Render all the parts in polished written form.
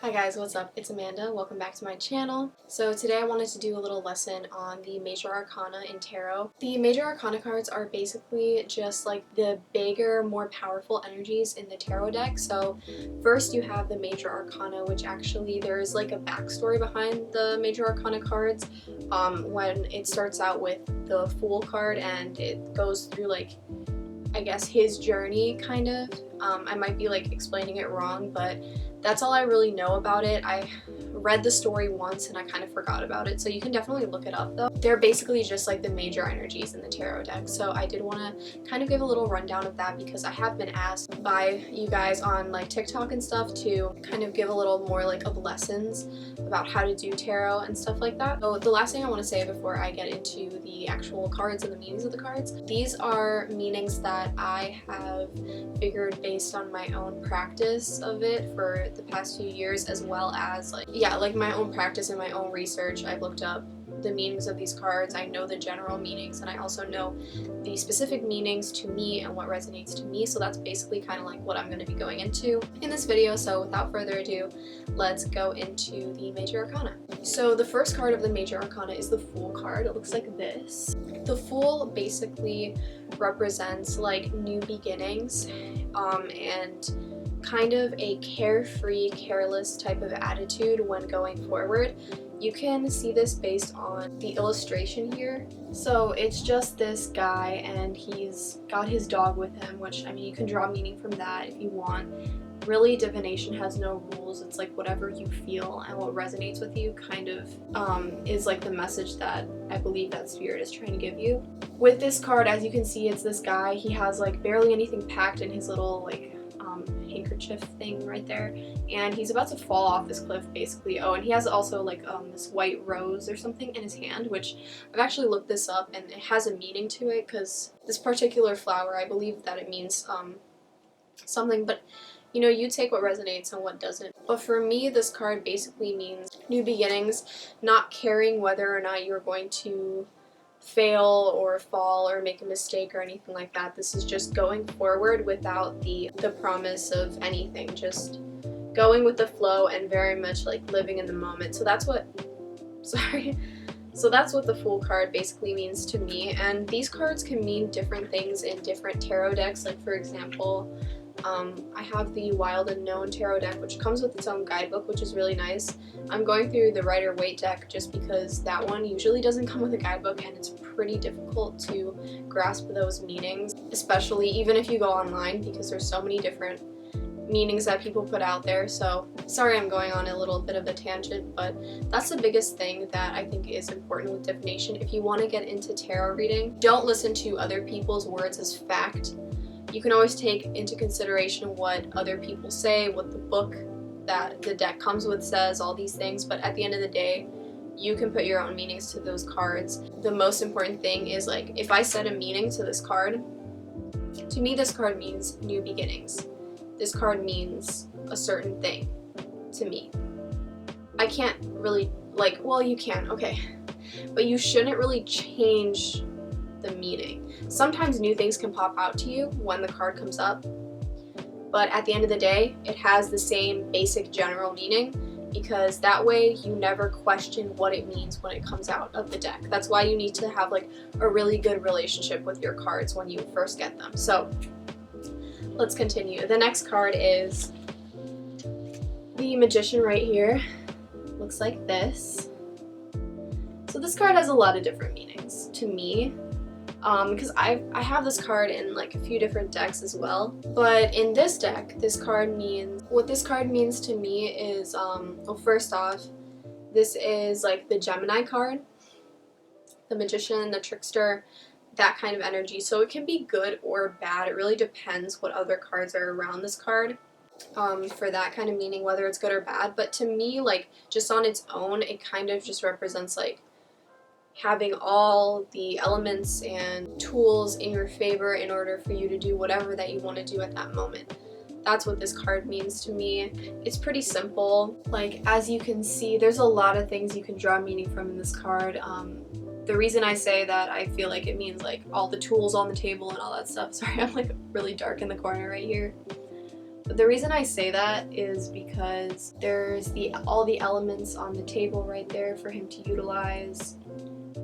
Hi guys, what's up? It's Amanda. Welcome back to my channel. So today I wanted to do a little lesson on the Major Arcana in Tarot. The Major Arcana cards are basically just like the bigger, more powerful energies in the tarot deck. So first you have the Major Arcana, which actually there's like a backstory behind the Major Arcana cards. When it starts out with the Fool card and it goes through like, I guess, his journey kind of. I might be like explaining it wrong, but that's all I really know about it. I read the story once and I kind of forgot about it, so you can definitely look it up though. They're basically just like the major energies in the tarot deck, so I did want to kind of give a little rundown of that because I have been asked by you guys on like TikTok and stuff to kind of give a little more like of lessons about how to do tarot and stuff like that. So the last thing I want to say before I get into the actual cards and the meanings of the cards, these are meanings that I have figured based on my own practice of it for the past few years, as well as like my own practice and my own research. I've looked up the meanings of these cards. I know the general meanings and I also know the specific meanings to me and what resonates to me, so that's basically kind of like what I'm going to be going into in this video. So without further ado, let's go into the Major Arcana. So the first card of the Major Arcana is the Fool card. It looks like this. The Fool basically represents like new beginnings and kind of a carefree, careless type of attitude when going forward. You can see this based on the illustration here. So it's just this guy and he's got his dog with him, which, I mean, you can draw meaning from that if you want. Really, divination has no rules. It's like whatever you feel and what resonates with you kind of is like the message that I believe that spirit is trying to give you. With this card, as you can see, it's this guy. He has like barely anything packed in his little like handkerchief thing right there, and he's about to fall off this cliff basically. Oh, and he has also like this white rose or something in his hand, which I've actually looked this up and it has a meaning to it, because this particular flower, I believe that it means something, but you know, you take what resonates and what doesn't. But for me, this card basically means new beginnings, not caring whether or not you're going to fail or fall or make a mistake or anything like that. This is just going forward without the promise of anything, just going with the flow and very much like living in the moment. So that's what that's what the Fool card basically means to me. And these cards can mean different things in different tarot decks. Like for example, I have the Wild Unknown tarot deck, which comes with its own guidebook, which is really nice. I'm going through the Rider-Waite deck just because that one usually doesn't come with a guidebook and it's pretty difficult to grasp those meanings, especially even if you go online, because there's so many different meanings that people put out there. So sorry I'm going on a little bit of a tangent, but that's the biggest thing that I think is important with divination. If you want to get into tarot reading, don't listen to other people's words as fact. You can always take into consideration what other people say, what the book that the deck comes with says, all these things, but at the end of the day, you can put your own meanings to those cards. The most important thing is, like, if I said a meaning to this card, to me this card means new beginnings. This card means a certain thing to me. I can't really, like, well, you can, okay, but you shouldn't really change the meaning. Sometimes new things can pop out to you when the card comes up, but at the end of the day, it has the same basic general meaning, because that way you never question what it means when it comes out of the deck. That's why you need to have like a really good relationship with your cards when you first get them. So let's continue. The next card is the Magician right here. Looks like this. So this card has a lot of different meanings to me. Because I have this card in like a few different decks as well, but in this deck, what this card means to me is, well, first off, this is like the Gemini card, the Magician, the Trickster, that kind of energy. So it can be good or bad. It really depends what other cards are around this card for that kind of meaning, whether it's good or bad. But to me, like, just on its own, it kind of just represents like having all the elements and tools in your favor in order for you to do whatever that you want to do at that moment. That's what this card means to me. It's pretty simple. Like, as you can see, there's a lot of things you can draw meaning from in this card. The reason I say that I feel like it means like all the tools on the table and all that stuff. Sorry, I'm like really dark in the corner right here. The reason I say that is because there's all the elements on the table right there for him to utilize,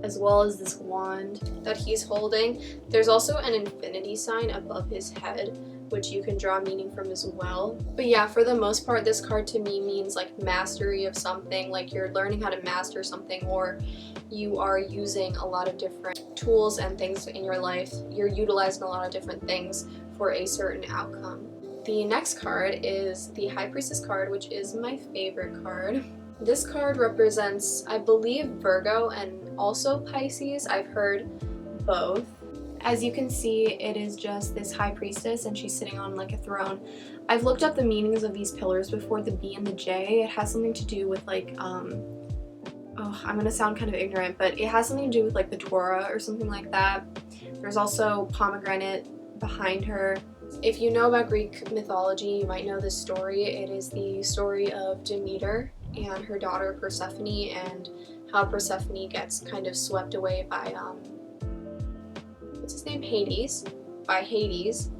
as well as this wand that he's holding. There's also an infinity sign above his head, which you can draw meaning from as well. But yeah, for the most part, this card to me means like mastery of something, like you're learning how to master something, or you are using a lot of different tools and things in your life. You're utilizing a lot of different things for a certain outcome. The next card is the High Priestess card, which is my favorite card. This card represents, I believe, Virgo and also Pisces. I've heard both. As you can see, it is just this High Priestess and she's sitting on like a throne. I've looked up the meanings of these pillars before, the B and the J. It has something to do with like, oh, I'm gonna sound kind of ignorant, but it has something to do with like the Torah or something like that. There's also pomegranate behind her. If you know about Greek mythology, you might know this story. It is the story of Demeter and her daughter Persephone, and how Persephone gets kind of swept away by, what's his name? Hades. By Hades.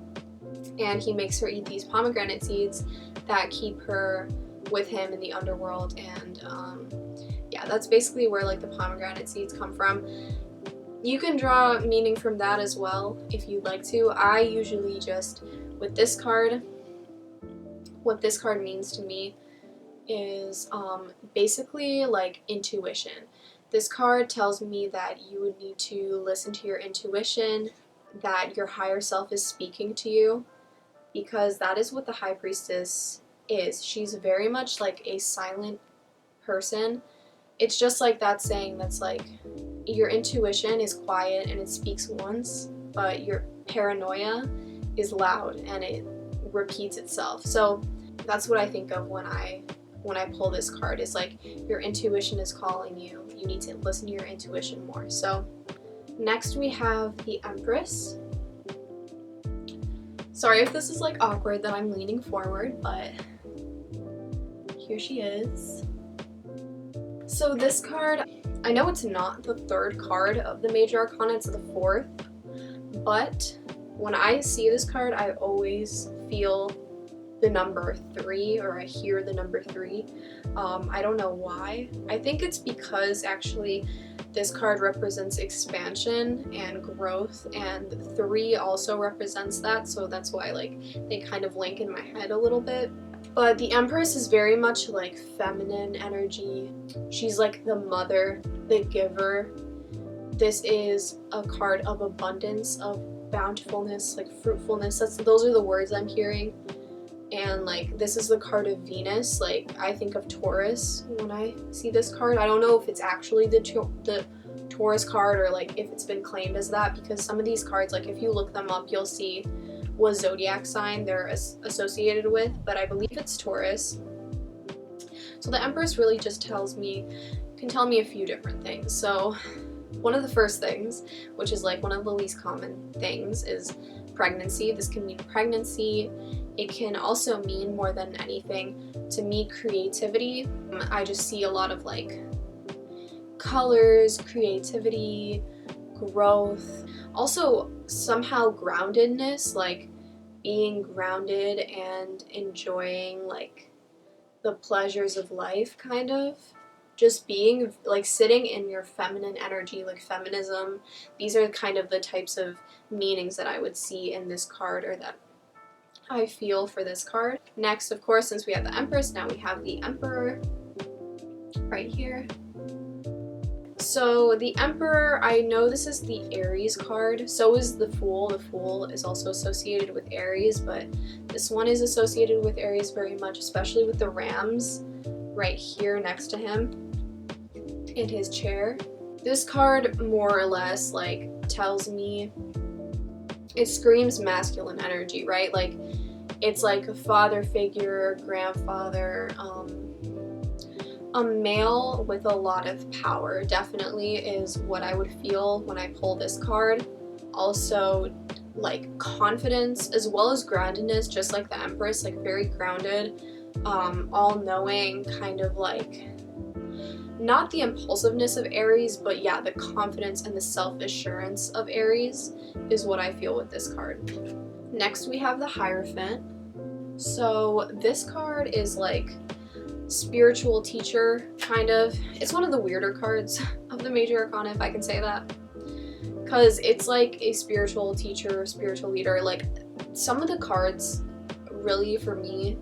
And he makes her eat these pomegranate seeds that keep her with him in the underworld. And yeah, that's basically where like the pomegranate seeds come from. You can draw meaning from that as well if you'd like to. I usually just, with this card, what this card means to me is basically like intuition. This card tells me that you would need to listen to your intuition, that your higher self is speaking to you, because that is what the High Priestess is. She's very much like a silent person. It's just like that saying that's like, your intuition is quiet and it speaks once, but your paranoia is loud and it repeats itself. So that's what I think of when I pull this card, is like your intuition is calling you. You need to listen to your intuition more. So next we have the Empress. Sorry if this is like awkward that I'm leaning forward, but here she is. So this card, I know it's not the third card of the Major Arcana, it's the fourth, but when I see this card, I always feel the number 3, or I hear the number 3. I don't know why. I think it's because actually this card represents expansion and growth, and 3 also represents that, so that's why like they kind of link in my head a little bit. But the Empress is very much like feminine energy. She's like the mother, the giver. This is a card of abundance, of bountifulness, like fruitfulness. Those are the words I'm hearing. And like this is the card of Venus. Like I think of Taurus when I see this card. I don't know if it's actually the Taurus card, or like if it's been claimed as that, because some of these cards, like if you look them up, you'll see what zodiac sign they're associated with, but I believe it's Taurus. So the Empress really just can tell me a few different things. So one of the first things, which is like one of the least common things, is pregnancy. This can mean pregnancy. It can also mean, more than anything, to me, creativity. I just see a lot of like colors, creativity, growth. Also somehow groundedness, like being grounded and enjoying like the pleasures of life, kind of. Just being like sitting in your feminine energy, like feminism. These are kind of the types of meanings that I would see in this card, or that I feel for this card. Next, of course, since we have the Empress, now we have the Emperor right here. So the Emperor, I know this is the Aries card. So is the Fool. The Fool is also associated with Aries, but this one is associated with Aries very much, especially with the rams right here next to him in his chair. This card more or less like tells me, it screams masculine energy, right? Like it's like a father figure, grandfather, a male with a lot of power definitely is what I would feel when I pull this card. Also like confidence as well as groundedness, just like the Empress, like very grounded, all-knowing, kind of like not the impulsiveness of Aries, but yeah, the confidence and the self-assurance of Aries is what I feel with this card. Next we have the Hierophant. So this card is like spiritual teacher, kind of. It's one of the weirder cards of the Major Arcana, if I can say that. Because it's like a spiritual teacher, spiritual leader. Like, some of the cards really, for me,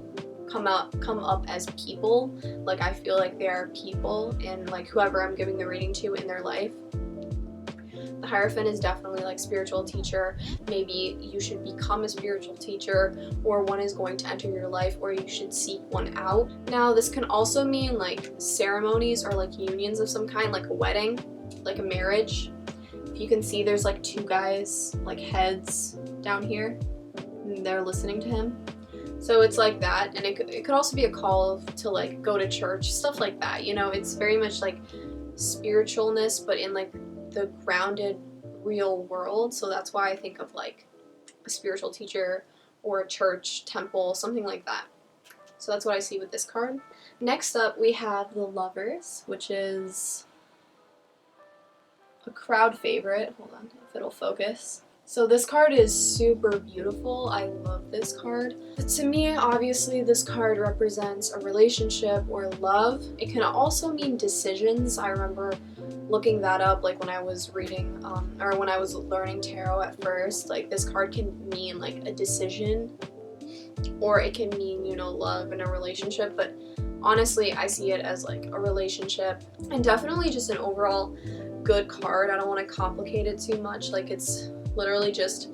come up as people. Like, I feel like they are people, and like whoever I'm giving the reading to in their life. The Hierophant is definitely like spiritual teacher. Maybe you should become a spiritual teacher, or one is going to enter your life, or you should seek one out. Now, this can also mean like ceremonies or like unions of some kind, like a wedding, like a marriage. If you can see, there's like two guys, like heads down here, and they're listening to him. So it's like that, and it could also be a call to like go to church, stuff like that. You know, it's very much like spiritualness, but in like the grounded real world. So that's why I think of like a spiritual teacher or a church, temple, something like that. So that's what I see with this card. Next up, we have the Lovers, which is a crowd favorite. Hold on, if it'll focus. So this card is super beautiful. I love this card. But to me, obviously, this card represents a relationship or love. It can also mean decisions. I remember looking that up, like when I was reading, or when I was learning tarot at first. Like, this card can mean like a decision, or it can mean, you know, love in a relationship. But honestly, I see it as like a relationship, and definitely just an overall good card. I don't want to complicate it too much. Like, it's literally just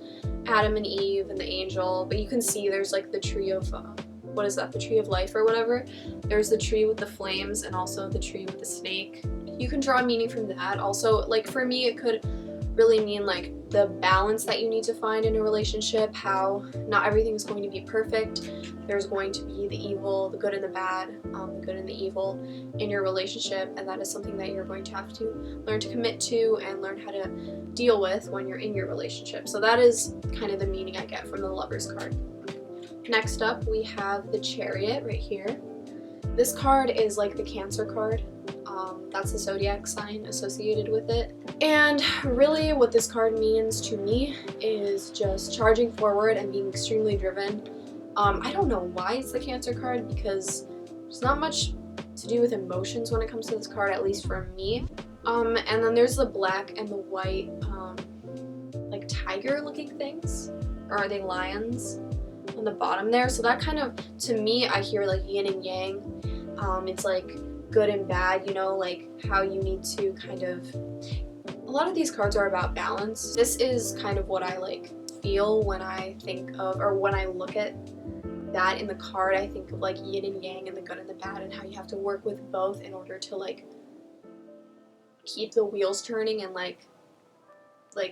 Adam and Eve and the angel, but you can see there's like the tree of what is that, the tree of life or whatever. There's the tree with the flames, and also the tree with the snake. You can draw meaning from that. Also, like, for me, it could really mean like the balance that you need to find in a relationship, how not everything is going to be perfect. There's going to be the evil, the good and the bad, the good and the evil in your relationship, and that is something that you're going to have to learn to commit to and learn how to deal with when you're in your relationship. So that is kind of the meaning I get from the Lovers card. Next up, we have the Chariot right here. This card is like the Cancer card. That's the zodiac sign associated with it. And really what this card means to me is just charging forward and being extremely driven. I don't know why it's the Cancer card, because there's not much to do with emotions when it comes to this card, at least for me. And then there's the black and the white, like tiger looking things, or are they lions on the bottom there? So that kind of, to me, I hear like yin and yang. It's like good and bad, you know, like how you need to kind of, a lot of these cards are about balance. This is kind of what I like feel when I think of, or when I look at that in the card. I think of like yin and yang and the good and the bad, and how you have to work with both in order to like keep the wheels turning and like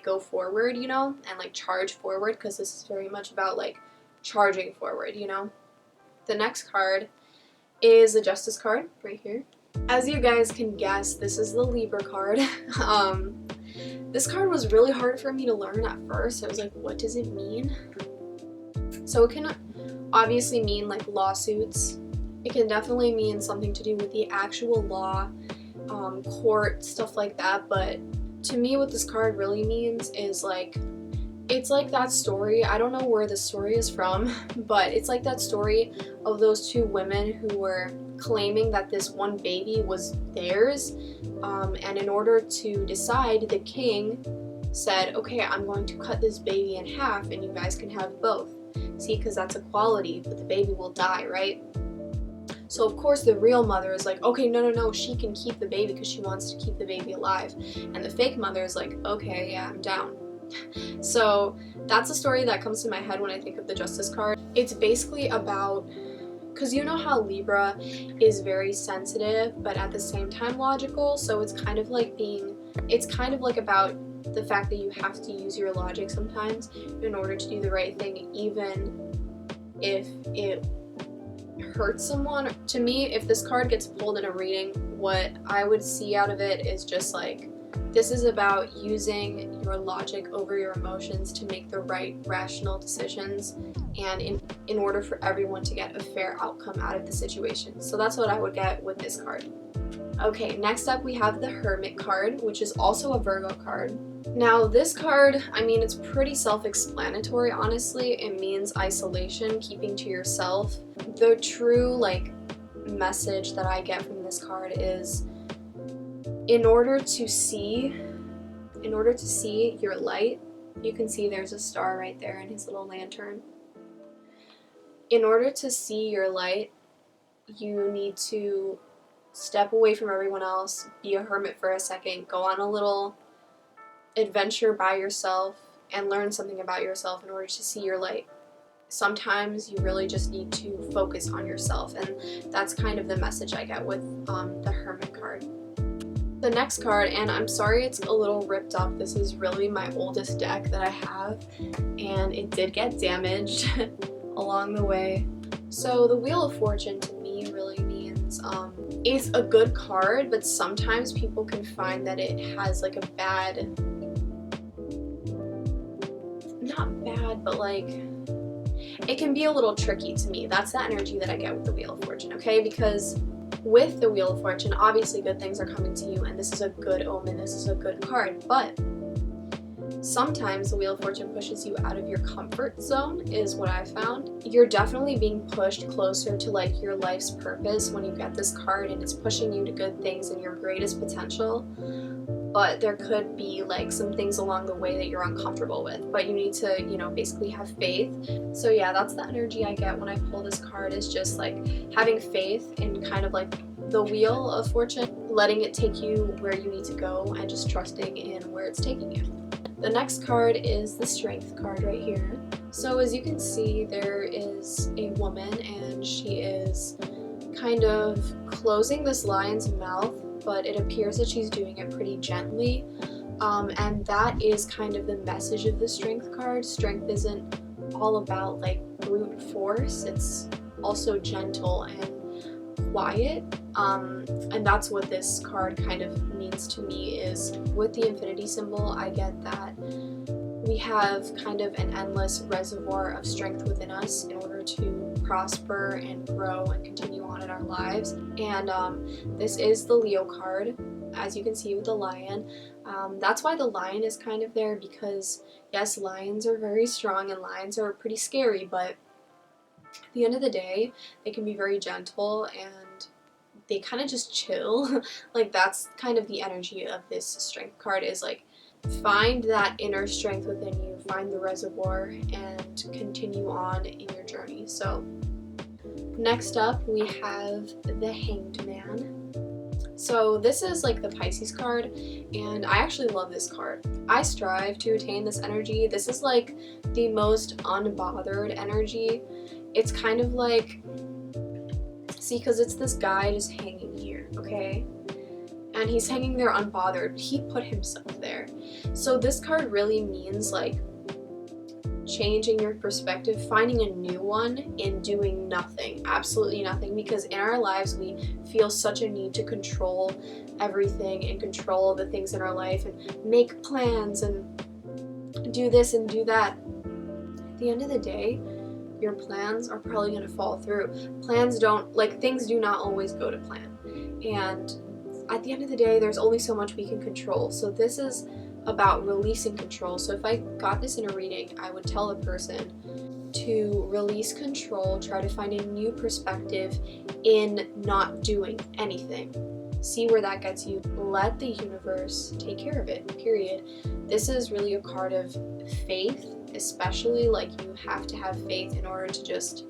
go forward, you know, and like charge forward, because this is very much about like charging forward, you know. The next card is the Justice card right here. As you guys can guess, this is the Libra card. This card was really hard for me to learn at first. I was like, what does it mean? So it can obviously mean like lawsuits. It can definitely mean something to do with the actual law, court, stuff like that. But to me, what this card really means is like, it's like that story, I don't know where the story is from, but it's like that story of those two women who were claiming that this one baby was theirs, and in order to decide, the king said, okay, I'm going to cut this baby in half and you guys can have both. See, because that's equality, but the baby will die, right? So of course the real mother is like, okay, no, she can keep the baby because she wants to keep the baby alive. And the fake mother is like, okay, yeah, I'm down. So that's a story that comes to my head when I think of the Justice card. It's basically about, because you know how Libra is very sensitive but at the same time logical, so it's kind of like about the fact that you have to use your logic sometimes in order to do the right thing, even if it hurts someone. To me, if this card gets pulled in a reading, what I would see out of it is just like, this is about using your logic over your emotions to make the right rational decisions, and in order for everyone to get a fair outcome out of the situation. So that's what I would get with this card. Okay, next up we have the Hermit card, which is also a Virgo card. Now this card, I mean, it's pretty self-explanatory, honestly. It means isolation, keeping to yourself. The true, like, message that I get from this card is in order to see your light, you can see there's a star right there in his little lantern. In order to see your light, you need to step away from everyone else, be a hermit for a second, go on a little adventure by yourself, and learn something about yourself in order to see your light. Sometimes you really just need to focus on yourself, and that's kind of the message I get with the Hermit card. The next card, and I'm sorry it's a little ripped up, this is really my oldest deck that I have, and it did get damaged along the way. So the Wheel of Fortune to me really means it's a good card, but sometimes people can find that it has like a bad, not bad, but like it can be a little tricky to me. That's the energy that I get with the Wheel of Fortune, okay? Because with the Wheel of Fortune, obviously good things are coming to you, and this is a good omen, this is a good card, but sometimes the Wheel of Fortune pushes you out of your comfort zone, is what I found. You're definitely being pushed closer to like your life's purpose when you get this card, and it's pushing you to good things and your greatest potential. But there could be like some things along the way that you're uncomfortable with, but you need to, you know, basically have faith. So yeah, that's the energy I get when I pull this card, is just like having faith in kind of like the Wheel of Fortune, letting it take you where you need to go and just trusting in where it's taking you. The next card is the Strength card right here. So as you can see, there is a woman, and she is kind of closing this lion's mouth, but it appears that she's doing it pretty gently. And that is kind of the message of the Strength card. Strength isn't all about like brute force, it's also gentle and quiet. And that's what this card kind of means to me, is with the infinity symbol, I get that we have kind of an endless reservoir of strength within us in order to prosper and grow and continue on in our lives. And this is the Leo card, as you can see with the lion. That's why the lion is kind of there, because yes, lions are very strong and lions are pretty scary, but at the end of the day, they can be very gentle and they kind of just chill. Like that's kind of the energy of this Strength card, is like find that inner strength within you, find the reservoir, and continue on in your journey. So next up we have the Hanged Man. So this is like the Pisces card, and I actually love this card. I strive to attain this energy. This is like the most unbothered energy. It's kind of like, see, because it's this guy just hanging here, okay? And he's hanging there unbothered, but he put himself there. So this card really means like changing your perspective, finding a new one in doing nothing, absolutely nothing, because in our lives we feel such a need to control everything and control the things in our life and make plans and do this and do that. At the end of the day, your plans are probably going to fall through. Plans don't, like, things do not always go to plan. And at the end of the day, there's only so much we can control. So this is about releasing control. So if I got this in a reading, I would tell the person to release control, try to find a new perspective in not doing anything. See where that gets you. Let the universe take care of it, period. This is really a card of faith, especially, like, you have to have faith in order to just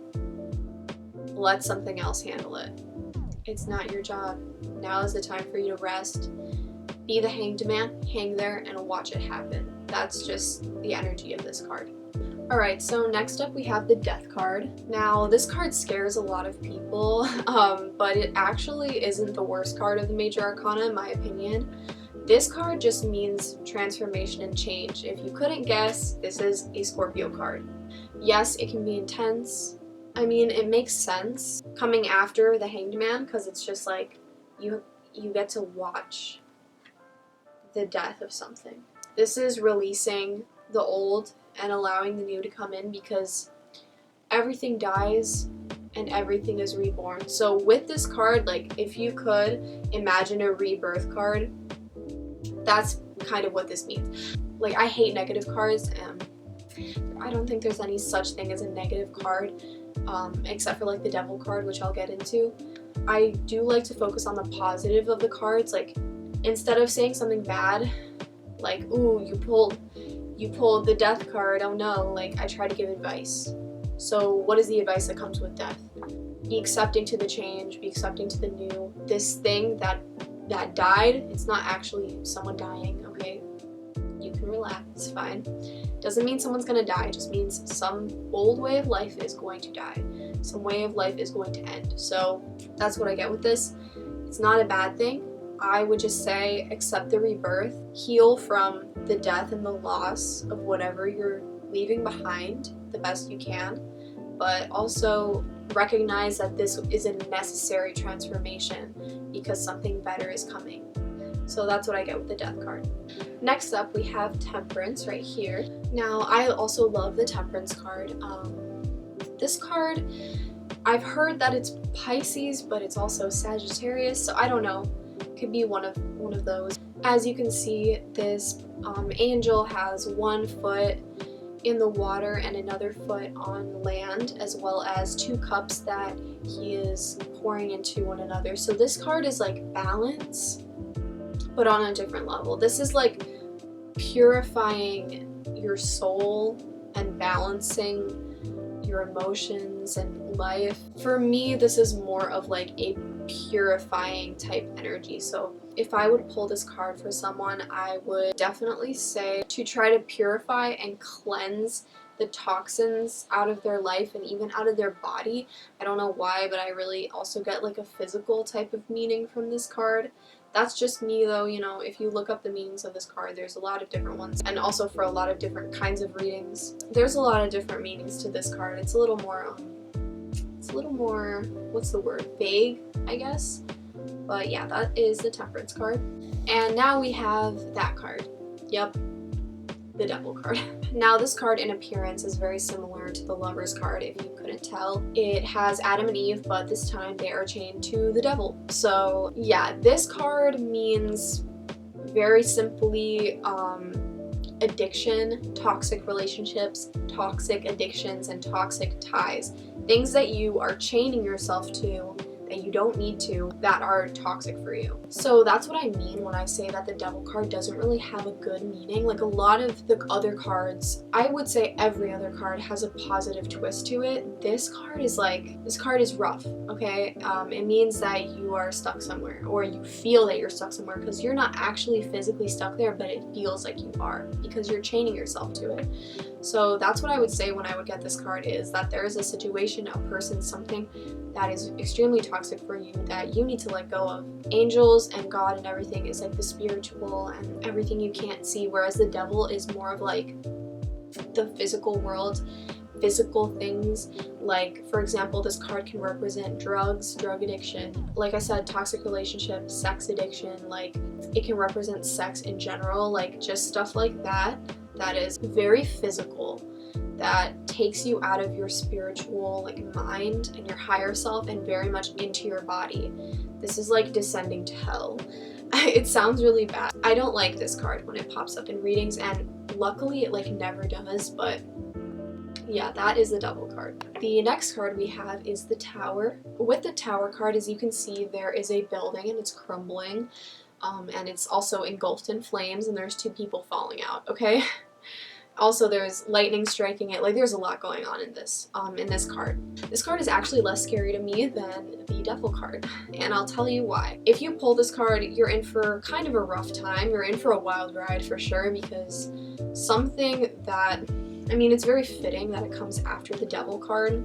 let something else handle it. It's not your job. Now is the time for you to rest. Be the Hanged Man, hang there and watch it happen. That's just the energy of this card. Alright, so next up we have the Death card. Now, this card scares a lot of people, but it actually isn't the worst card of the Major Arcana, in my opinion. This card just means transformation and change. If you couldn't guess, this is a Scorpio card. Yes, it can be intense. I mean, it makes sense coming after the Hanged Man, because it's just like you get to watch the death of something. This is releasing the old and allowing the new to come in, because everything dies and everything is reborn. So with this card, like if you could imagine a rebirth card, that's kind of what this means. Like I hate negative cards, and I don't think there's any such thing as a negative card, except for like the devil card, which I'll get into. I do like to focus on the positive of the cards. Like instead of saying something bad, like, ooh, you pulled the death card, oh no, like I try to give advice. So what is the advice that comes with death? Be accepting to the change, be accepting to the new. This thing that died, it's not actually someone dying, okay? You can relax, it's fine. Doesn't mean someone's gonna die, it just means some old way of life is going to die. Some way of life is going to end. So that's what I get with this. It's not a bad thing. I would just say accept the rebirth, heal from the death and the loss of whatever you're leaving behind the best you can, but also recognize that this is a necessary transformation because something better is coming. So that's what I get with the death card. Next up, we have Temperance right here. Now, I also love the Temperance card. This card, I've heard that it's Pisces, but it's also Sagittarius, so I don't know. Could be one of those. As you can see, this angel has one foot in the water and another foot on land, as well as two cups that he is pouring into one another. So this card is like balance, but on a different level. This is like purifying your soul and balancing your emotions and life. For me, this is more of like a purifying type energy. So if I would pull this card for someone, I would definitely say to try to purify and cleanse the toxins out of their life and even out of their body. I don't know why, but I really also get like a physical type of meaning from this card. That's just me though, you know, if you look up the meanings of this card, there's a lot of different ones, and also for a lot of different kinds of readings. There's a lot of different meanings to this card. It's a little more, what's the word, vague, I guess. But yeah, that is the Temperance card. And now we have that card. Yep, the Devil card. Now this card in appearance is very similar to the Lovers card, if you couldn't tell. It has Adam and Eve, but this time they are chained to the devil. So yeah, this card means very simply addiction, toxic relationships, toxic addictions, and toxic ties. Things that you are chaining yourself to that you don't need to, that are toxic for you. So that's what I mean when I say that the Devil card doesn't really have a good meaning. Like a lot of the other cards, I would say every other card has a positive twist to it. This card is rough, okay? It means that you are stuck somewhere, or you feel that you're stuck somewhere, because you're not actually physically stuck there, but it feels like you are because you're chaining yourself to it. So that's what I would say when I would get this card, is that there is a situation, a person, something that is extremely toxic for you that you need to let go of. Angels and God and everything is like the spiritual and everything you can't see, whereas the devil is more of like the physical world, physical things. Like, for example, this card can represent drugs, drug addiction, like I said, toxic relationships, sex addiction. Like, it can represent sex in general, like just stuff like that is very physical, that takes you out of your spiritual like mind and your higher self and very much into your body. This is like descending to hell. It sounds really bad. I don't like this card when it pops up in readings, and luckily it like never does, but yeah, that is the Devil card. The next card we have is the Tower. With the Tower card, as you can see, there is a building and it's crumbling, and it's also engulfed in flames, and there's two people falling out, okay? Also, there's lightning striking it. Like, there's a lot going on in this card. This card is actually less scary to me than the Devil card, and I'll tell you why. If you pull this card, you're in for kind of a rough time. You're in for a wild ride for sure, because something that, I mean, it's very fitting that it comes after the Devil card.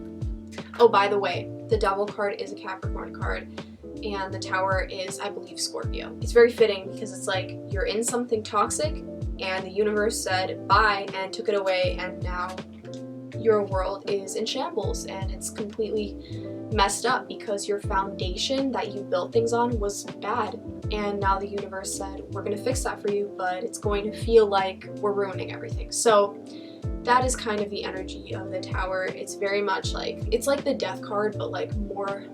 Oh, by the way, the Devil card is a Capricorn card, and the Tower is, I believe, Scorpio. It's very fitting because it's like you're in something toxic, and the universe said bye and took it away, and now your world is in shambles and it's completely messed up because your foundation that you built things on was bad, and now the universe said we're going to fix that for you, but it's going to feel like we're ruining everything. So that is kind of the energy of the Tower. It's very much like, it's like the Death card, but like more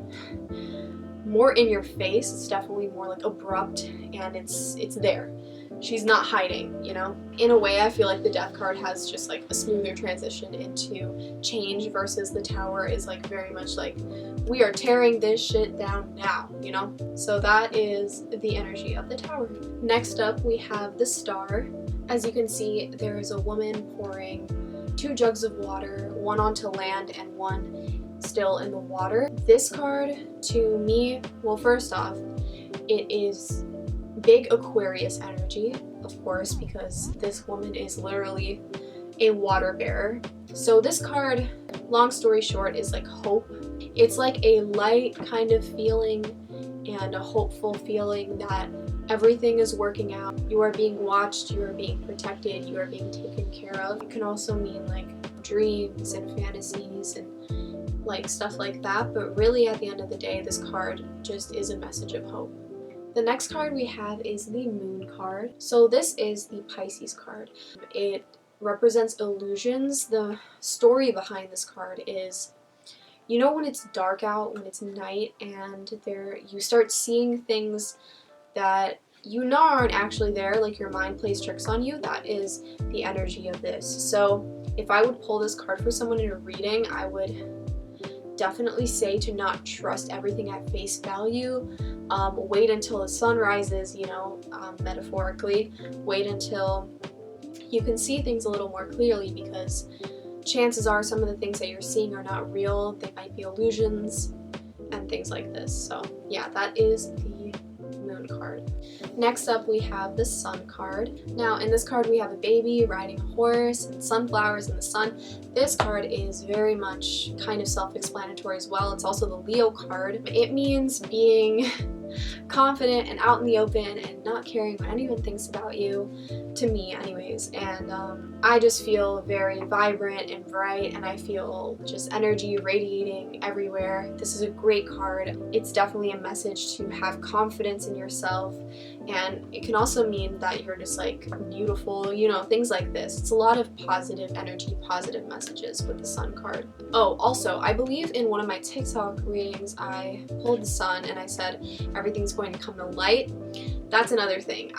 in your face. It's definitely more like abrupt, and it's there. She's not hiding, you know? In a way, I feel like the Death card has just like a smoother transition into change, versus the Tower is like very much like, we are tearing this shit down now, you know? So that is the energy of the Tower. Next up, we have the Star. As you can see, there is a woman pouring 2 jugs of water, one onto land and one still in the water. This card, to me, well, first off, it is big Aquarius energy, of course, because this woman is literally a water bearer. So this card, long story short, is like hope. It's like a light kind of feeling and a hopeful feeling that everything is working out. You are being watched, you are being protected, you are being taken care of. It can also mean like dreams and fantasies and like stuff like that, but really at the end of the day, this card just is a message of hope. The next card we have is the Moon card. So this is the Pisces card. It represents illusions. The story behind this card is, you know, when it's dark out, when it's night, and you start seeing things that you know aren't actually there, like your mind plays tricks on you. That is the energy of this. So if I would pull this card for someone in a reading, I would definitely say to not trust everything at face value. Wait until the sun rises, you know, metaphorically. Wait until you can see things a little more clearly, because chances are some of the things that you're seeing are not real. They might be illusions and things like this. So yeah, that is the Moon card. Next up, we have the Sun card. Now in this card we have a baby riding a horse and sunflowers in the sun. This card is very much kind of self-explanatory as well. It's also the Leo card. It means being confident and out in the open and not caring what anyone thinks about you, to me anyways. And I just feel very vibrant and bright, and I feel just energy radiating everywhere. This is a great card. It's definitely a message to have confidence in yourself, and it can also mean that you're just like beautiful, you know, things like this. It's a lot of positive energy, positive messages with the Sun card. Oh, also, I believe in one of my TikTok readings I pulled the Sun and I said everything's going to come to light. That's another thing.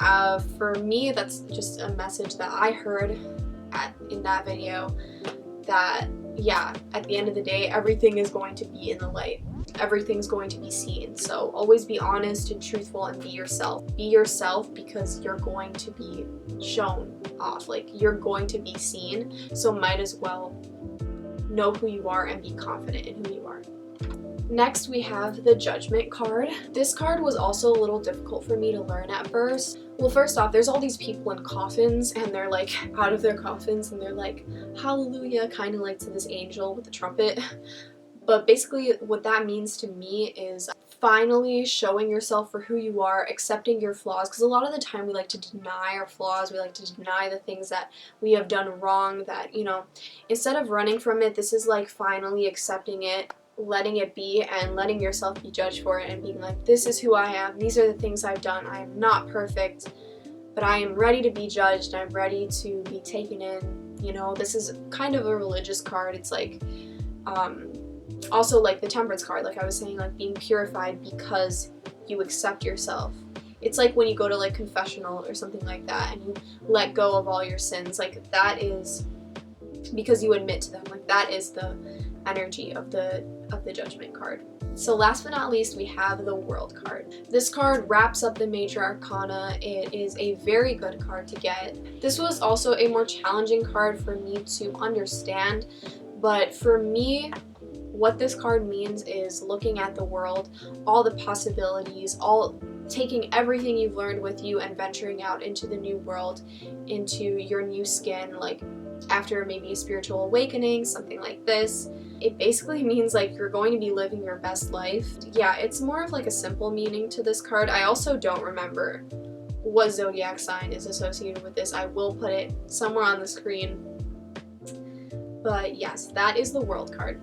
For me, that's just a message that I heard in that video, that yeah, at the end of the day, everything is going to be in the light. Everything's going to be seen. So always be honest and truthful and be yourself. Be yourself, because you're going to be shown off. Like, you're going to be seen. So might as well know who you are and be confident in who you are. Next, we have the Judgment card. This card was also a little difficult for me to learn at first. Well, first off, there's all these people in coffins, and they're like out of their coffins, and they're like, hallelujah, kind of like to this angel with the trumpet. But basically what that means to me is finally showing yourself for who you are, accepting your flaws, because a lot of the time we like to deny our flaws, we like to deny the things that we have done wrong, that, you know, instead of running from it, this is like finally accepting it, letting it be, and letting yourself be judged for it, and being like, this is who I am, these are the things I've done, I am not perfect, but I am ready to be judged, I'm ready to be taken in. You know, this is kind of a religious card. It's like, also like the Temperance card, like I was saying, like being purified because you accept yourself. It's like when you go to like confessional or something like that and you let go of all your sins, like that is because you admit to them. Like that is the energy of the Judgment card. So last but not least, we have the World card. This card wraps up the Major Arcana. It is a very good card to get. This was also a more challenging card for me to understand, but for me, what this card means is looking at the world, all the possibilities, taking everything you've learned with you and venturing out into the new world, into your new skin, like after maybe a spiritual awakening, something like this. It basically means like you're going to be living your best life. Yeah, it's more of like a simple meaning to this card. I also don't remember what zodiac sign is associated with this. I will put it somewhere on the screen. But yes, that is the World card.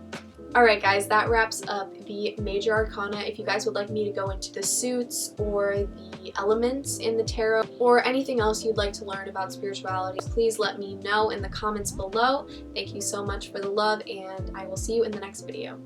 Alright guys, that wraps up the Major Arcana. If you guys would like me to go into the suits or the elements in the tarot or anything else you'd like to learn about spirituality, please let me know in the comments below. Thank you so much for the love, and I will see you in the next video.